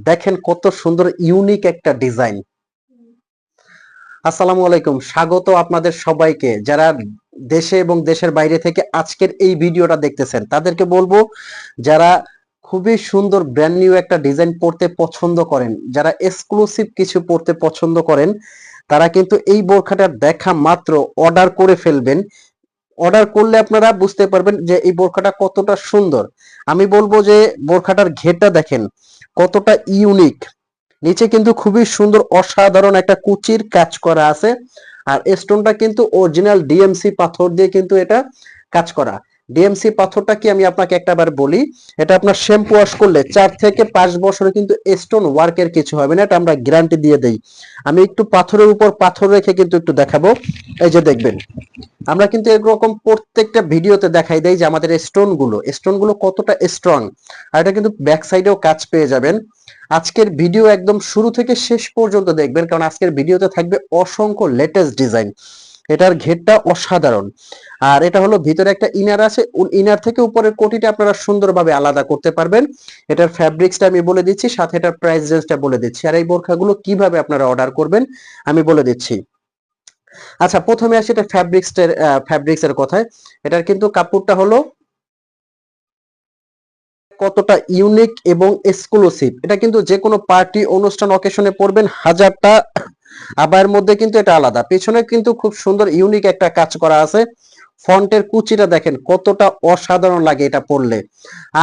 দেখেন কত সুন্দর ইউনিক একটা ডিজাইন। আসসালামু আলাইকুম, স্বাগত আপনাদের সবাইকে। যারা দেশে এবং দেশের বাইরে থেকে আজকের এই ভিডিওটা দেখতেছেন তাদেরকে বলবো, যারা খুবই সুন্দর ব্র্যান্ড নিউ একটা ডিজাইন পড়তে পছন্দ করেন, যারা এক্সক্লুসিভ কিছু পড়তে পছন্দ করেন, তারা কিন্তু এই বোরখাটা দেখা মাত্র অর্ডার করে ফেলবেন। অর্ডার করলে আপনারা বুঝতে পারবেন যে এই বোরখাটা কতটা সুন্দর। আমি বলবো যে বোরখাটার ঘেরটা দেখেন কতটা ইউনিক। নিচে কিন্তু খুবই সুন্দর অসাধারণ একটা কুচির কাজ করা আছে। আর স্টোনটা কিন্তু অরিজিনাল ডিএমসি পাথর দিয়ে কিন্তু এটা কাজ করা। ডিএমসি পাথরটা কি আমি আপনাকে একটাবার বলি, এটা আপনার শ্যাম্পু ওয়াশ করলে 4 থেকে 5 বছরে কিন্তু স্টোন ওয়ার্কের কিছু হবে না, এটা আমরা গ্যারান্টি দিয়ে দেই। আমি একটু পাথরের উপর পাথর রেখে কিন্তু একটু দেখাবো। এই যে দেখবেন, আমরা কিন্তু এরকম প্রত্যেকটা ভিডিওতে দেখাই দেই যে আমাদের স্টোনগুলো কতটা স্ট্রং। আর এটা কিন্তু ব্যাক সাইডেও কাজ পেয়ে যাবেন। আজকের ভিডিও একদম শুরু থেকে শেষ পর্যন্ত দেখবেন, কারণ আজকের ভিডিওতে থাকবে অসংখ্য লেটেস্ট ডিজাইন। এটার ঘেরটা অসাধারণ। আর এটা হলো ভিতরে একটা ইনার আছে, ইনার থেকে উপরের কোটিটা আপনারা সুন্দরভাবে আলাদা করতে পারবেন। এটার ফ্যাব্রিক্সটা আমি বলে দিচ্ছি, সাথে এটার প্রাইস রেঞ্জটা বলে দিচ্ছি, আর এই বোরখাগুলো কিভাবে আপনারা অর্ডার করবেন আমি বলে দিচ্ছি। আচ্ছা, প্রথমে আসি এটা ফ্যাব্রিক্সের কথায়। এটার কিন্তু কাপড়টা হলো কতটা ইউনিক এবং এক্সক্লুসিভ। এটা কিন্তু যে কোনো পার্টি অনুষ্ঠান অকেশনে পরবেন, হাজারটা আবার মধ্যে কিন্তু এটা আলাদা। পেছনে কিন্তু খুব সুন্দর ইউনিক একটা কাজ করা আছে। ফন্টের কুচিটা দেখেন কতটা অসাধারণ লাগে এটা পরলে।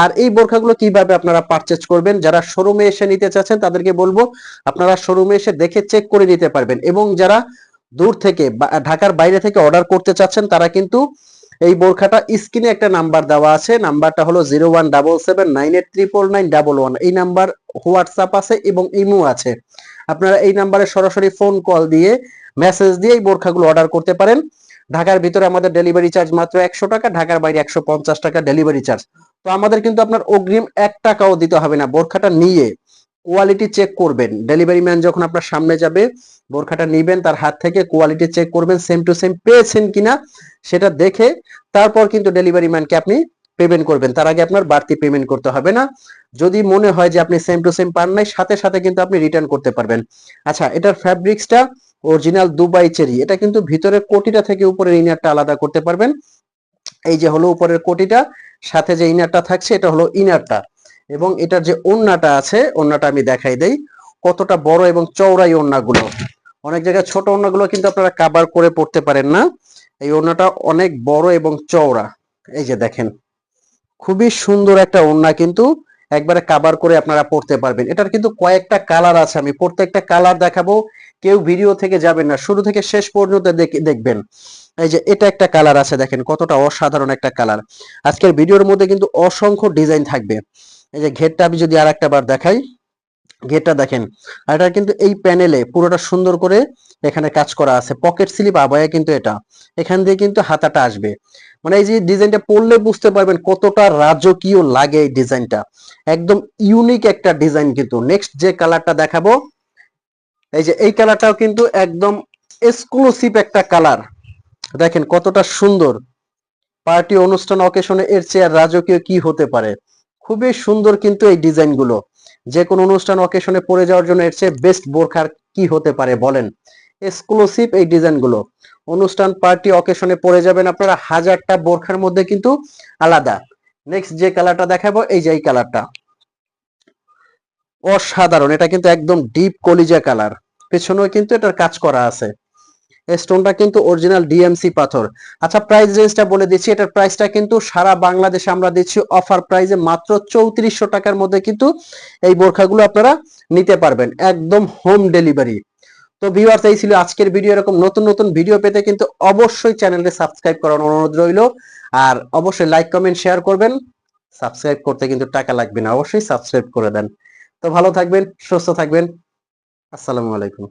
আর এই বোরখাগুলো কিভাবে আপনারা পারচেজ করবেন, যারা শোরুমে এসে নিতে চাচ্ছেন তাদেরকে বলবো আপনারা শোরুমে এসে দেখে চেক করে নিতে পারবেন, এবং যারা দূর থেকে ঢাকার বাইরে থেকে অর্ডার করতে চাচ্ছেন তারা কিন্তু এই বোরখাটা স্ক্রিনে একটা নাম্বার দেওয়া আছে, নাম্বারটা হলো 0177989911। এই নাম্বার হোয়াটসঅ্যাপ আছে এবং ইমো আছে। আপনারা এই নাম্বারে সরাসরি ফোন কল দিয়ে মেসেজ দিয়ে এই বোরখাগুলো অর্ডার করতে পারেন। ঢাকার ভিতরে আমাদের ডেলিভারি চার্জ মাত্র 100 টাকা, ঢাকার বাইরে 150 টাকা ডেলিভারি চার্জ। তো আমাদের কিন্তু আপনার অগ্রিম 1 টাকাও দিতে হবে না। বোরখাটা নিয়ে কোয়ালিটি চেক করবেন, ডেলিভারি ম্যান যখন আপনার সামনে যাবে বোরখাটা নিবেন, তার হাত থেকে কোয়ালিটি চেক করবেন সেম টু সেম পেয়েছেন কিনা সেটা দেখে তারপর কিন্তু ডেলিভারি ম্যানকে আপনি পেমেন্ট করবেন। তার আগে আপনার বাড়তি পেমেন্ট করতে হবে না। যদি মনে হয় যে আপনি সেম টু সেম পান নাই, সাথে সাথে কিন্তু আপনি রিটার্ন করতে পারবেন। আচ্ছা, এটার ফ্যাব্রিক্সটা অরিজিনাল দুবাই চেরি। এটা কিন্তু ভিতরের কোটিটা থেকে উপরের ইনারটা আলাদা করতে পারবেন। এই যে হলো উপরের কোটিটা, সাথে যে ইনারটা থাকছে এটা হলো ইনারটা। এবং এটার যে ওড়নাটা আছে, ওড়নাটা আমি দেখাই দেই কতটা বড় এবং চওড়া এই ওড়নাগুলো। অনেক জায়গায় ছোট ওড়নাগুলো কিন্তু আপনারা কাভার করে পড়তে পারেন না, এই ওড়নাটা অনেক বড় এবং চওড়া। এই যে দেখেন, খুবই সুন্দর একটা ওড়না, কিন্তু একবারে কাভার করে আপনারা পড়তে পারবেন। এটার কিন্তু কয়েকটা কালার আছে, আমি প্রত্যেকটা কালার দেখাবো। কেউ ভিডিও থেকে যাবেন না, শুরু থেকে শেষ পর্যন্ত দেখবেন। এই যে এটা একটা কালার আছে, দেখেন কতটা অসাধারণ একটা কালার। আজকের ভিডিওর মধ্যে কিন্তু অসংখ্য ডিজাইন থাকবে। এই যে ঘেরটা আমি যদি আরেকটা বার দেখাই, ঘেরটা দেখেন। আর এটা কিন্তু এই প্যানেলে পুরোটা সুন্দর করে এখানে কাজ করা আছে, পকেট স্লিপ আবায়া কিন্তু এটা এখান দিয়ে কিন্তু হাতাটা আসবে। মানে এই যে ডিজাইনটা পরলে বুঝতে পারবেন কতটা রাজকীয় লাগে এই ডিজাইনটা। একদম ইউনিক একটা ডিজাইন। কিন্তু নেক্সট যে কালারটা দেখাবো, এই যে এই কালারটাও কিন্তু একদম এক্সক্লুসিভ একটা কালার। দেখেন কতটা সুন্দর। পার্টি অনুষ্ঠান অকেশনে এর চেয়ে আর রাজকীয় কি হতে পারে। খুবই সুন্দর কিন্তু এই ডিজাইনগুলো। যে কোনো অনুষ্ঠান অকেশনে পরে যাওয়ার জন্য এর চেয়ে বেস্ট বোরখার কি হতে পারে বলেন। এক্সক্লুসিভ এই ডিজাইনগুলো অনুষ্ঠান পার্টি অকেশনে পরে যাবেন আপনারা, হাজারটা বোরখার মধ্যে কিন্তু আলাদা। নেক্সট যে কালারটা দেখাবো, এই যে এই কালারটা অসাধারণ। এটা কিন্তু একদম ডিপ কলিজা কালার, পেছনেও কিন্তু এটার কাজ করা আছে। স্টোনটা কিন্তু অরিজিনাল ডিএমসি পাথর। আচ্ছা, প্রাইস রেঞ্জটা বলে দিচ্ছি। এটার প্রাইসটা কিন্তু সারা বাংলাদেশে আমরা দিচ্ছি অফার প্রাইসে মাত্র 3400 টাকার মধ্যে কিন্তু এই বোরখাগুলো আপনারা নিতে পারবেন, একদম হোম ডেলিভারি। তো ভিউয়ার্স, এই ছিল আজকের ভিডিও। এরকম নতুন নতুন ভিডিও পেতে কিন্তু অবশ্যই চ্যানেলকে সাবস্ক্রাইব করার অনুরোধ রইল। আর অবশ্যই লাইক কমেন্ট শেয়ার করবেন। সাবস্ক্রাইব করতে কিন্তু টাকা লাগবে না, অবশ্যই সাবস্ক্রাইব করে দেন। তো ভালো থাকবেন, সুস্থ থাকবেন। আসসালামু আলাইকুম।